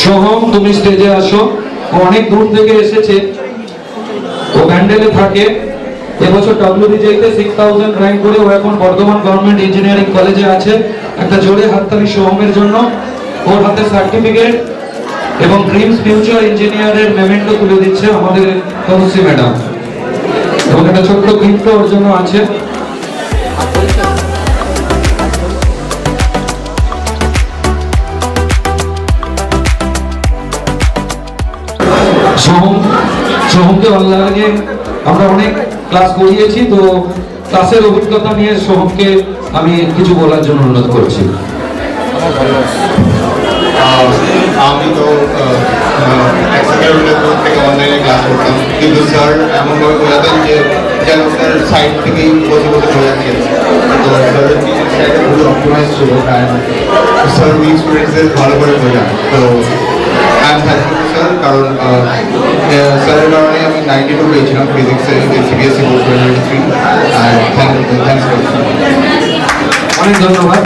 সোহম, তুমি স্টেজে আসো। ও অনেক দূর থেকে এসেছে, ও ব্যান্ডেলে থাকে। এবছর WBJতে 6000 র্যাঙ্ক করে ও এখন বর্ধমান গভর্নমেন্ট ইঞ্জিনিয়ারিং কলেজে আছে। একটা জোরে হাততালি সোহমের জন্য। ওর হাতে সার্টিফিকেট এবং ড্রিমস ফিউচার ইঞ্জিনিয়ারের মেমেন্টো তুলে দিচ্ছে আমাদের তনুশ্রী ম্যাডাম, এবং একটা ছোট্ট গিফট ওর জন্য আছে। সোহমকে অনলাইনে আমরা অনেক ক্লাস করিয়েছি, তো ক্লাসের অভিজ্ঞতা নিয়ে সোহমকে আমি কিছু বলার জন্য অনুরোধ করছি। আমি তো থেকে অনলাইনে ক্লাস করতাম, কিন্তু স্যার এমনভাবে বোঝাতেন যে যেন স্যার সাইড থেকেই বসে বসে বোঝাচ্ছেন। তো স্যারের টিচার সাইডে খুবই অপটিমাইজ ছিল, স্যার উইক স্টুডেন্টসদের ভালো করে বোঝান। তো I am thankful to sir, কারণ স্যারের কারণে আমি 92 পেয়েছিলাম ফিজিক্সে CBSE বোর্ড 2023। And thanks. অনেক ধন্যবাদ।